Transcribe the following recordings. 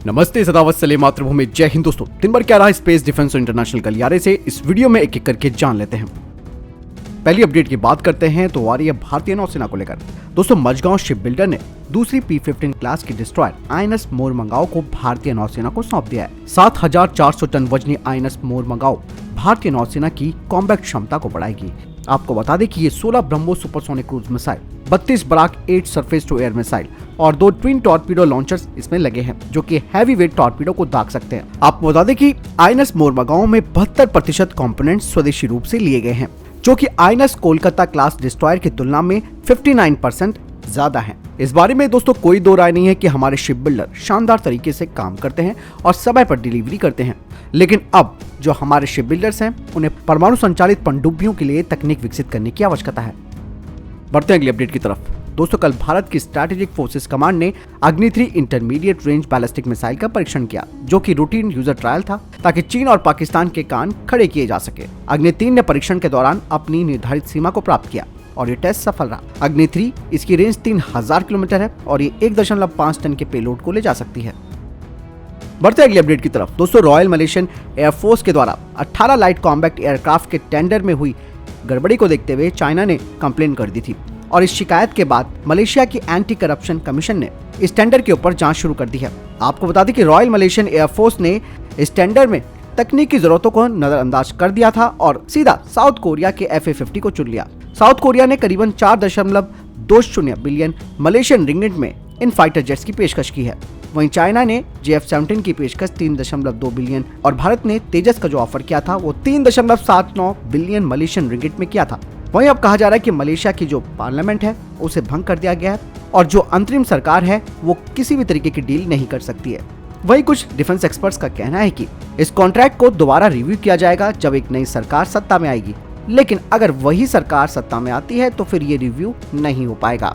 नमस्ते, सदावत सले मातृभूमि, जय हिंद। दोस्तों, दिन भर क्या रहा स्पेस, डिफेंस और इंटरनेशनल गलियारे से इस वीडियो में एक एक करके जान लेते हैं। पहली अपडेट की बात करते हैं तो आ रही है भारतीय नौसेना को लेकर। दोस्तों, मझगांव शिप बिल्डर ने दूसरी P-15 क्लास की डिस्ट्रॉयर INS मोरमंगाओ को भारतीय नौसेना को सौंप दिया है। 7,400 टन वजनी INS मोरमंगाओ भारतीय नौसेना की कॉम्बैट क्षमता को बढ़ाएगी। आपको बता दें कि ये 16 BrahMos supersonic cruise missile, 32 Barak 8 surface to air missile और 2 ट्विन टॉर्पीडो लॉन्चर्स इसमें लगे हैं, जो कि हैवी वेट टॉर्पीडो को दाग सकते हैं। आपको बता दें कि INS मोरमंगाओ में 72% कंपोनेंट स्वदेशी रूप से लिए गए हैं, जो कि INS कोलकाता क्लास डिस्ट्रॉयर की तुलना में 59% ज्यादा है। इस बारे में दोस्तों कोई दो राय नहीं है कि हमारे शिप बिल्डर शानदार तरीके से काम करते हैं और समय पर डिलीवरी करते हैं। लेकिन अब जो हमारे शिप बिल्डर्स हैं, उन्हें परमाणु संचालित पनडुब्बियों के लिए तकनीक विकसित करने की आवश्यकता है। बढ़ते हैं अगली अपडेट की तरफ। दोस्तों, कल भारत की स्ट्रैटेजिक फोर्सेस कमांड ने अग्नि 3 इंटरमीडिएट रेंज बैलिस्टिक मिसाइल का परीक्षण किया, जो कि रूटीन यूजर ट्रायल था, ताकि चीन और पाकिस्तान के कान खड़े किए जा सके। अग्नि 3 ने परीक्षण के दौरान अपनी निर्धारित सीमा को प्राप्त किया और ये टेस्ट सफल रहा। अग्नि 3 इसकी रेंज 3000 किलोमीटर है और ये 1.5 टन के पेलोड को ले जा सकती है। बढ़ते अगली अपडेट की तरफ। दोस्तों, रॉयल मलेशियन एयरफोर्स के द्वारा 18 लाइट कॉम्बैट एयरक्राफ्ट के टेंडर में हुई गड़बड़ी को देखते हुए चाइना ने कंप्लेन कर दी थी और इस शिकायत के बाद मलेशिया की एंटी करप्शन कमीशन ने इस टेंडर के ऊपर जांच शुरू कर दी है। आपको बता दें कि रॉयल मलेशियन एयरफोर्स ने इस टेंडर में तकनीकी जरूरतों को नजरअंदाज कर दिया था और सीधा साउथ कोरिया के FA-50 को चुन लिया। साउथ कोरिया ने करीबन 4.20 बिलियन मलेशियन रिंगिट में इन फाइटर जेट्स की पेशकश की है। वहीं चाइना ने JF-17 की पेशकश 3.2 बिलियन और भारत ने तेजस का जो ऑफर किया था वो 3.79 बिलियन मलेशियन रिंगिट में किया था। वहीं अब कहा जा रहा है कि मलेशिया की जो पार्लियामेंट है उसे भंग कर दिया गया है और जो अंतरिम सरकार है वो किसी भी तरीके की डील नहीं कर सकती है। वहीं कुछ डिफेंस एक्सपर्ट्स का कहना है कि इस कॉन्ट्रैक्ट को दोबारा रिव्यू किया जाएगा जब एक नई सरकार सत्ता में आएगी, लेकिन अगर वही सरकार सत्ता में आती है तो फिर ये रिव्यू नहीं हो पाएगा।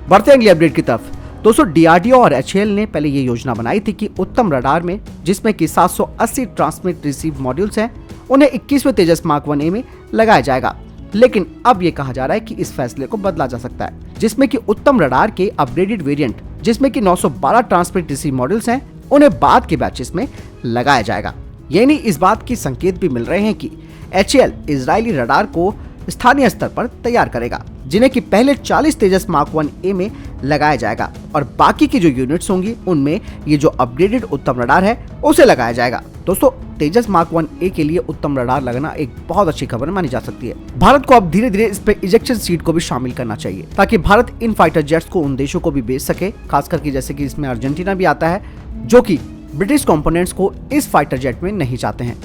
बढ़ते अगली अपडेट की तरफ। दोस्तों, DRDO और HAL ने पहले ये योजना बनाई थी कि उत्तम रडार में, जिसमें कि 780 ट्रांसमिट रिसीव मॉड्यूल्स हैं, उन्हें 21वें तेजस मार्क 1A में लगाया जाएगा। लेकिन अब ये कहा जा रहा है कि इस फैसले को बदला जा सकता है, जिसमें कि उत्तम रडार के अपग्रेडेड वेरिएंट, जिसमें कि 912 ट्रांसमिट रिसीव मॉड्यूल्स हैं, उन्हें बाद के बैचेस में लगाया जाएगा। यानी इस बात की संकेत भी मिल रहे हैं कि HAL इजरायली रडार को स्थानीय स्तर पर तैयार करेगा, जिन्हें कि पहले 40 तेजस मार्क 1A में लगाया जाएगा और बाकी की जो यूनिट्स होंगी उनमें ये जो अपग्रेडेड उत्तम रडार है उसे लगाया जाएगा। दोस्तों, तेजस मार्क 1A के लिए उत्तम रडार लगना एक बहुत अच्छी खबर मानी जा सकती है। भारत को अब धीरे धीरे इस पे इजेक्शन सीट को भी शामिल करना चाहिए, ताकि भारत इन फाइटर जेट्स को उन देशों को भी बेच सके, खास करके जैसे कि इसमें अर्जेंटीना भी आता है, जो कि ब्रिटिश कंपोनेंट्स को इस फाइटर जेट में नहीं चाहते हैं।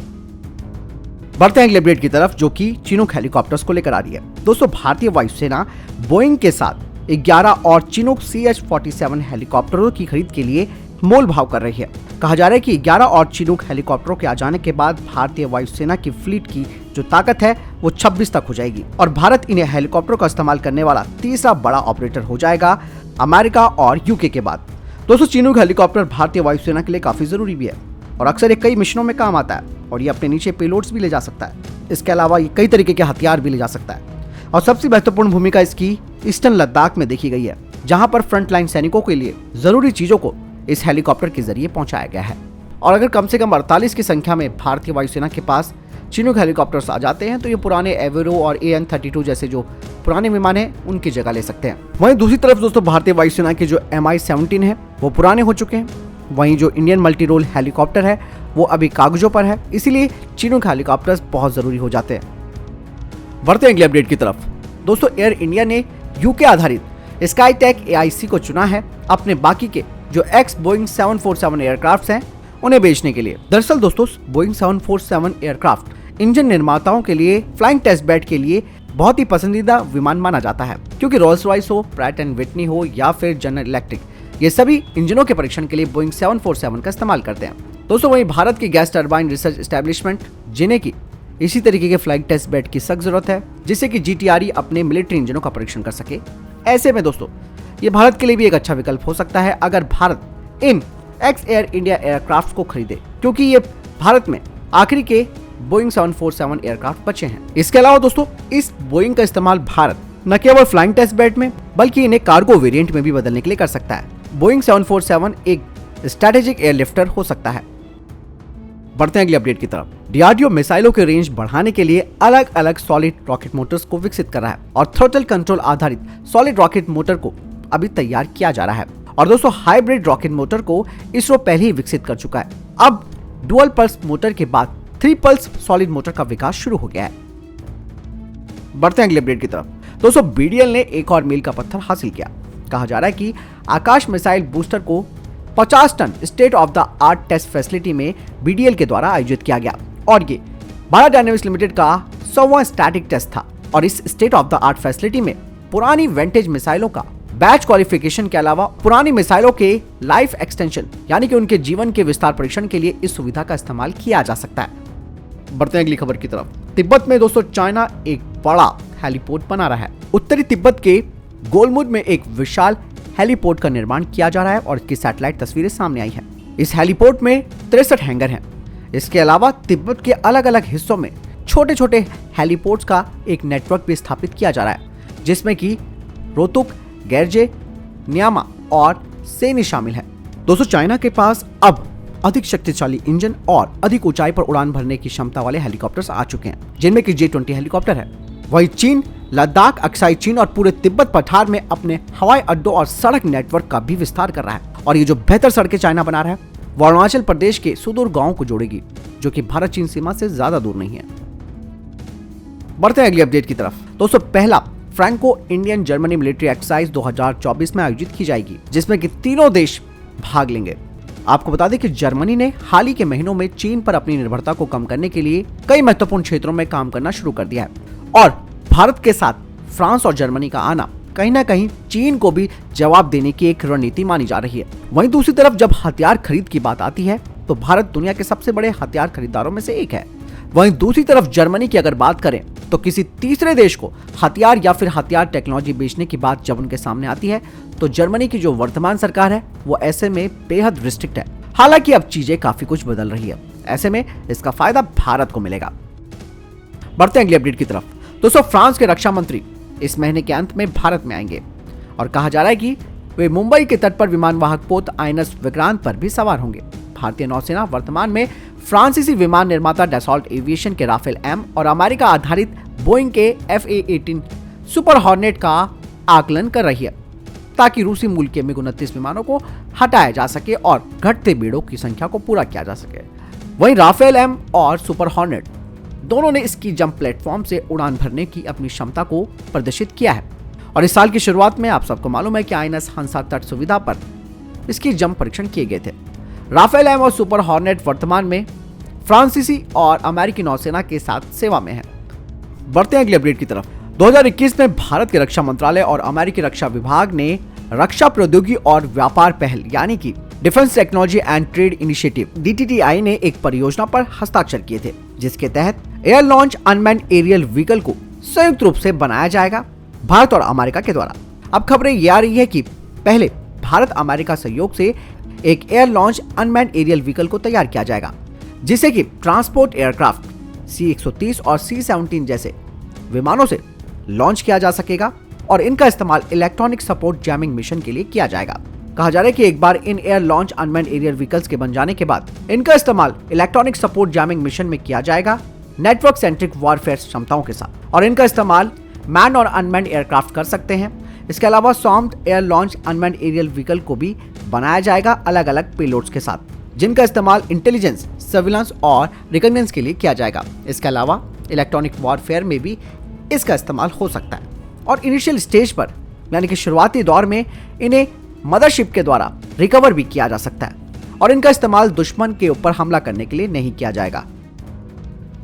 बढ़ते हैं अगले अपडेट की तरफ, जो कि चिनूक हेलीकॉप्टर्स को लेकर आ रही है। दोस्तों, भारतीय वायुसेना बोइंग के साथ 11 और चिनूक CH-47 हेलीकॉप्टरों की खरीद के लिए मोल भाव कर रही है। कहा जा रहा है कि 11 और चिनूक हेलीकॉप्टरों के आ जाने के बाद भारतीय वायुसेना की फ्लीट की जो ताकत है वो 26 तक हो जाएगी और भारत इन्हें हेलीकॉप्टरों का इस्तेमाल करने वाला तीसरा बड़ा ऑपरेटर हो जाएगा, अमेरिका और UK के बाद। दोस्तों, चिनूक हेलीकॉप्टर भारतीय वायुसेना के लिए काफी जरूरी भी है और अक्सर ये कई मिशनों में काम आता है और ये अपने नीचे पेलोड्स भी ले जा सकता है। इसके अलावा ये कई तरीके के हथियार भी ले जा सकता है और सबसे महत्वपूर्ण भूमिका इसकी ईस्टर्न लद्दाख में देखी गई है, जहां पर फ्रंटलाइन सैनिकों के लिए जरूरी चीजों को इस हेलीकॉप्टर के जरिए पहुंचाया गया है। और अगर कम से कम 48 की संख्या में भारतीय वायुसेना के पास चिनूक हेलीकॉप्टर्स आ जाते हैं तो ये पुराने एवेरो और AN-32 जैसे जो पुराने विमान हैं उनकी जगह ले सकते हैं। वहीं दूसरी तरफ दोस्तों, भारतीय वायुसेना के जो Mi-17 है वो पुराने हो चुके हैं। वहीं जो इंडियन मल्टी रोल हेलीकॉप्टर है वो अभी कागजों पर है, इसीलिए चिनूक हेलीकॉप्टर्स बहुत जरूरी हो जाते हैं। बढ़ते हैं अगले अपडेट की तरफ। दोस्तों, एयर इंडिया ने UK आधारित स्काईटेक AIC को चुना है अपने बाकी के जो एक्स बोइंग 747 एयरक्राफ्ट हैं उन्हें बेचने के लिए। दरअसल दोस्तों, बोइंग 747 एयरक्राफ्ट इंजन निर्माताओं के लिए फ्लाइंग टेस्ट बेड के लिए बहुत ही पसंदीदा विमान माना जाता है, क्योंकि रोल्स रॉयस हो, प्रैट एंड विटनी हो या फिर जनरल इलेक्ट्रिक, ये सभी इंजनों के परीक्षण के लिए बोइंग 747 का इस्तेमाल करते हैं। दोस्तों, वहीं भारत की गैस टरबाइन रिसर्च एस्टेब्लिशमेंट, जिन्हें की इसी तरीके के फ्लाइंग टेस्ट बेड की सख्त जरूरत है, जिससे कि GTRE अपने मिलिट्री इंजनों का परीक्षण कर सके। ऐसे में दोस्तों, ये भारत के लिए भी एक अच्छा विकल्प हो सकता है अगर भारत इन एक्स एयर इंडिया एयरक्राफ्ट को खरीदे, क्योंकि ये भारत में आखिरी के बोइंग 747 एयरक्राफ्ट बचे हैं। इसके अलावा दोस्तों, इस बोइंग का इस्तेमाल भारत न केवल फ्लाइंग टेस्ट बेड में बल्कि इन्हें कार्गो वेरिएंट में भी बदलने के लिए कर सकता है। बोइंग 747 एक स्ट्रैटेजिक एयरलिफ्टर हो सकता है। बढ़ते हैं अगली अपडेट की तरफ। डीआरडीओ मिसाइलों के रेंज बढ़ाने के लिए अलग अलग सॉलिड रॉकेट मोटर्स को विकसित कर रहा है और थ्रोटल कंट्रोल आधारित सॉलिड रॉकेट मोटर को अभी तैयार किया जा रहा है। और दोस्तों, हाइब्रिड रॉकेट मोटर को इसरो पहले ही विकसित कर चुका है। अब डुअल पल्स मोटर के बाद 3 पल्स सॉलिड मोटर का विकास शुरू हो गया है। बढ़ते हैं अगले अपडेट की तरफ। दोस्तों, बीडीएल ने एक और मील का पत्थर हासिल किया। कहा जा रहा है कि आकाश मिसाइल बूस्टर को 50 ton state of the art test facility में बीडीएल के द्वारा आयोजित किया गया और ये भारत डायनेमिक्स लिमिटेड का 100वां स्टैटिक टेस्ट था। और इस state of the art facility में पुरानी विंटेज मिसाइलों का बैच क्वालिफिकेशन के अलावा पुरानी मिसाइलों के लाइफ एक्सटेंशन यानी कि उनके जीवन के विस्तार परीक्षण के लिए इस सुविधा का इस्तेमाल किया जा सकता है। बढ़ते हैं अगली खबर की तरफ। तिब्बत में दोस्तों चाइना एक बड़ा हेलीपोर्ट बना रहा है। उत्तरी तिब्बत के गोलमुद में एक विशाल हेलीपोर्ट का निर्माण किया जा रहा है और इसकी सैटेलाइट तस्वीरें सामने आई हैं। इस हेलीपोर्ट में 63 हैंगर हैं। इसके अलावा तिब्बत के अलग अलग हिस्सों में छोटे छोटे हेलीपोर्ट्स का एक नेटवर्क भी स्थापित किया जा रहा है, जिसमें कि रोहतक, गेरजे, न्यामा और सेनी शामिल है। दोस्तों, चाइना के पास अब अधिक शक्तिशाली इंजन और अधिक ऊंचाई पर उड़ान भरने की क्षमता वाले हेलीकॉप्टर्स आ चुके हैं, जिनमें कि J-20 हेलीकॉप्टर है। वहीं चीन लद्दाख, अक्साई चीन और पूरे तिब्बत पठार में अपने हवाई अड्डों और सड़क नेटवर्क का भी विस्तार कर रहा है। और ये जो बेहतर सड़कें चाइना बना रहा है वो अरुणाचल प्रदेश के सुदूर गांवों को जोड़ेगी, जो कि भारत चीन सीमा से ज्यादा दूर नहीं है। बढ़ते हैं अगली अपडेट की तरफ। दोस्तों, पहला Franco Indian Germany military exercise 2024 में आयोजित की जाएगी, जिसमें कि तीनों देश भाग लेंगे। आपको बता दें कि जर्मनी ने हाल ही के महीनों में चीन पर अपनी निर्भरता को कम करने के लिए कई महत्वपूर्ण क्षेत्रों में काम करना शुरू कर दिया है और भारत के साथ फ्रांस और जर्मनी का आना कहीं ना कहीं चीन को भी जवाब देने की एक रणनीति मानी जा रही है। वहीं दूसरी तरफ जब हथियार खरीद की बात आती है तो भारत दुनिया के सबसे बड़े हथियार खरीदारों में से एक है। वहीं दूसरी तरफ जर्मनी की अगर बात करें तो किसी तीसरे देश को हथियार या फिर हथियार टेक्नोलॉजी बेचने की बात जब उनके सामने आती है तो जर्मनी की जो वर्तमान सरकार है वो ऐसे में बेहद रिस्ट्रिक्ट है। हालांकि अब चीजें काफी कुछ बदल रही है, ऐसे में इसका फायदा भारत को मिलेगा। बढ़ते हैं अगली अपडेट की तरफ। दोस्तों, फ्रांस के रक्षा मंत्री इस महीने के अंत में भारत में आएंगे और कहा जा रहा है कि वे मुंबई के तट पर विमान वाहक पोत आइनस विक्रांत पर भी सवार होंगे। भारतीय नौसेना वर्तमान में फ्रांसीसी विमान निर्माता डसॉल्ट एविएशन के राफेल एम और अमेरिका आधारित बोइंग के FA-18 सुपर हॉर्नेट का आकलन कर रही है ताकि रूसी मूल के MiG-29 विमानों को हटाया जा सके और घटते बेड़ों की संख्या को पूरा किया जा सके। वहीं राफेल एम और सुपर हॉर्नेट दोनों ने इसकी जंप प्लेटफॉर्म से उड़ान भरने की अपनी क्षमता को प्रदर्शित किया है और इस साल की शुरुआत में आप सबको मालूम है कि आइनस हंसा तट सुविधा पर इसकी जंप परीक्षण किए गए थे। राफेल एम और सुपर हॉर्नेट वर्तमान में फ्रांसीसी और अमेरिकी नौसेना के साथ सेवा में है। बढ़ते हैं अगले अपडेट की तरफ। 2021 में भारत के रक्षा मंत्रालय और अमेरिकी रक्षा विभाग ने रक्षा प्रौद्योगिकी और व्यापार पहल यानी कि defence technology and trade initiative DTTI ने एक परियोजना पर हस्ताक्षर किए थे, जिसके तहत air launch unmanned aerial vehicle को संयुक्त रूप से बनाया जाएगा भारत और अमेरिका के द्वारा। अब खबरें ये आ रही है कि पहले भारत अमेरिका सहयोग से एक air launch unmanned aerial vehicle को तैयार किया जाएगा, जिसे कि ट्रांसपोर्ट एयरक्राफ्ट C-130 और C-17 जैसे विमानों से लॉन्च किया जा सकेगा और इनका इस्तेमाल इलेक्ट्रॉनिक सपोर्ट जैमिंग मिशन के लिए किया जाएगा। कहा जा रहा है कि एक बार इन air launch unmanned aerial vehicles के बन जाने के बाद इनका इस्तेमाल इलेक्ट्रॉनिक सपोर्ट जैमिंग मिशन में किया जाएगा नेटवर्क सेंट्रिक वॉरफेयर क्षमताओं के साथ, और इनका इस्तेमाल मैन और अनमैन्ड एयरक्राफ्ट कर सकते हैं। इसके अलावा swamped air launch unmanned aerial vehicle को भी बनाया जाएगा अलग अलग पेलोड्स के साथ, जिनका इस्तेमाल इंटेलिजेंस, सर्विलांस और रिकॉग्निजेंस के लिए किया जाएगा। इसके अलावा इलेक्ट्रॉनिक वॉरफेयर में भी इसका इस्तेमाल हो सकता है और इनिशियल स्टेज पर यानी कि शुरुआती दौर में इन्हें मदरशिप के द्वारा रिकवर भी किया जा सकता है और इनका इस्तेमाल दुश्मन के ऊपर हमला करने के लिए नहीं किया जाएगा।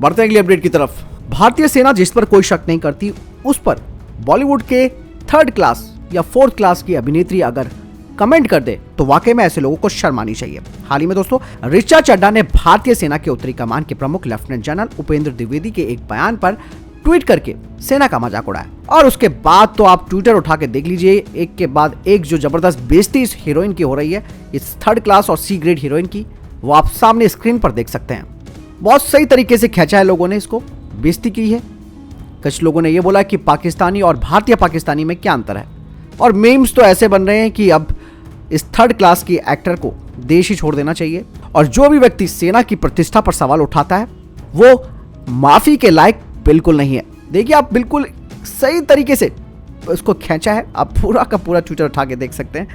बढ़ते अगली अपडेट की तरफ। भारतीय सेना जिस पर कोई शक नहीं करती उस पर बॉलीवुड के 3rd क्लास या 4th क्लास की अभिनेत्री अगर कमेंट कर दे तो वाकई में ऐसे लोगों को शर्म आनी चाहिए। हाल ही में दोस्तों ऋचा चड्ढा ने भारतीय सेना के उत्तरी कमान के प्रमुख लेफ्टिनेंट जनरल उपेंद्र द्विवेदी के एक बयान पर ट्वीट करके सेना का मजाक उड़ाया और उसके बाद तो आप ट्विटर उठा के देख लीजिए, एक के बाद एक जो जबरदस्त बेइज्जती इस हीरोइन की हो रही है, इस 3rd क्लास और C ग्रेड हीरोइन की, वो आप सामने स्क्रीन पर देख सकते हैं। बहुत सही तरीके से खींचा है लोगों ने, इसको बेइज्जती की है। कुछ लोगों ने ये बोला कि पाकिस्तानी और भारतीय पाकिस्तानी में क्या अंतर है, और मीम्स तो ऐसे बन रहे हैं कि अब इस 3rd क्लास की एक्टर को देश ही छोड़ देना चाहिए। और जो भी व्यक्ति सेना की प्रतिष्ठा पर सवाल उठाता है वो माफी के लायक बिल्कुल नहीं है। देखिए, आप बिल्कुल सही तरीके से उसको खींचा है, आप पूरा का पूरा ट्विटर उठा के देख सकते हैं,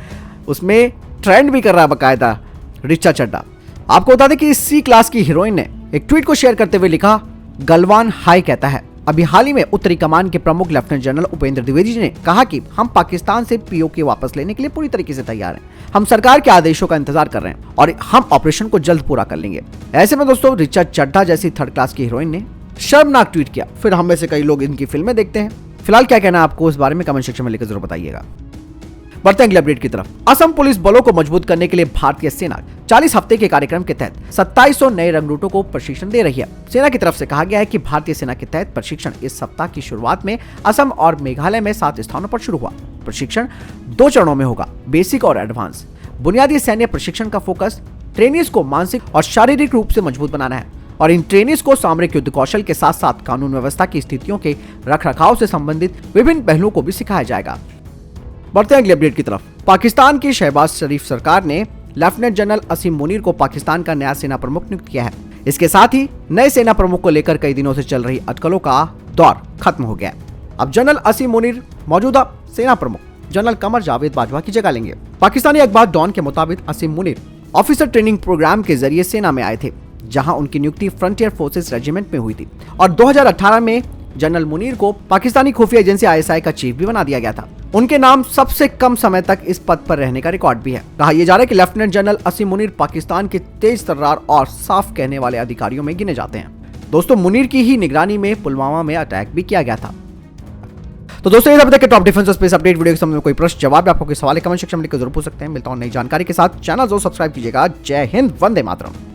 उसमें ट्रेंड भी कर रहा है बकायदा ऋचा चड्ढा। आपको बता दें कि इस सी क्लास की हीरोइन ने एक ट्वीट को शेयर करते हुए लिखा, गलवान हाई कहता है। अभी हाल ही में उत्तरी कमान के प्रमुख लेफ्टिनेंट जनरल उपेंद्र द्विवेदी जी ने कहा कि हम पाकिस्तान से पीओके वापस लेने के लिए पूरी तरीके से तैयार हैं। हम सरकार के आदेशों का इंतजार कर रहे हैं और हम ऑपरेशन को जल्द पूरा कर लेंगे। ऐसे में दोस्तों, ऋचा चड्ढा जैसी थर्ड क्लास की हीरोइन ने शर्मनाक ट्वीट किया। फिर हम में से कई लोग इनकी फिल्में देखते हैं। फिलहाल क्या कहना है आपको इस बारे में कमेंट सेक्शन में लिखकर जरूर बताइएगा। बढ़ते हैं अगले अपडेट की तरफ। असम पुलिस बलों को मजबूत करने के लिए भारतीय सेना 40 हफ्ते के कार्यक्रम के तहत 2700 नए रंगरूटों को प्रशिक्षण दे रही है। सेना की तरफ से कहा गया है कि भारतीय सेना के तहत प्रशिक्षण इस सप्ताह की शुरुआत में असम और मेघालय में 7 स्थानों पर शुरू हुआ। प्रशिक्षण 2 चरणों में होगा, बेसिक और एडवांस। बुनियादी सैन्य प्रशिक्षण का फोकस ट्रेनीज को मानसिक और शारीरिक रूप से मजबूत बनाना है और इन ट्रेनीज को सामरिक युद्ध कौशल के साथ साथ कानून व्यवस्था की स्थितियों के रखरखाव से संबंधित विभिन्न पहलुओं को भी सिखाया जाएगा। बढ़ते हैं अगले अपडेट की तरफ। पाकिस्तान की शहबाज शरीफ सरकार ने लेफ्टिनेंट जनरल असीम मुनीर को पाकिस्तान का नया सेना प्रमुख नियुक्त किया है। इसके साथ ही नए सेना प्रमुख को लेकर कई दिनों से चल रही अटकलों का दौर खत्म हो गया है। अब जनरल असीम मुनीर मौजूदा सेना प्रमुख जनरल कमर जावेद बाजवा की जगह लेंगे। पाकिस्तानी अखबार डॉन के मुताबिक असीम मुनीर ऑफिसर ट्रेनिंग प्रोग्राम के जरिए सेना में आए थे, जहां उनकी नियुक्ति फ्रंटियर फोर्सेस रेजिमेंट में हुई थी और 2018 में जनरल मुनीर को पाकिस्तानी खुफिया एजेंसी आईएसआई का चीफ भी बना दिया गया था। उनके नाम सबसे कम समय तक इस पद पर रहने का रिकॉर्ड भी है। कहा यह जा रहा है कि लेफ्टिनेंट जनरल असीम मुनीर पाकिस्तान के तेज तर्रार और साफ कहने वाले अधिकारियों में गिने जाते हैं। दोस्तों, मुनीर की ही निगरानी में पुलवामा में अटैक भी किया गया था। तो दोस्तों, ये अब तक के टॉप डिफेंस और स्पेस अपडेट वीडियो के संबंध में कोई प्रश्न जवाब आपको कोई सवाल कमेंट सेक्शन में लिखकर जरूर पूछ सकते हैं। मिलता हूं नई जानकारी के साथ। चैनल जरूर सब्सक्राइब कीजिएगा। जय हिंद, वंदे मातरम।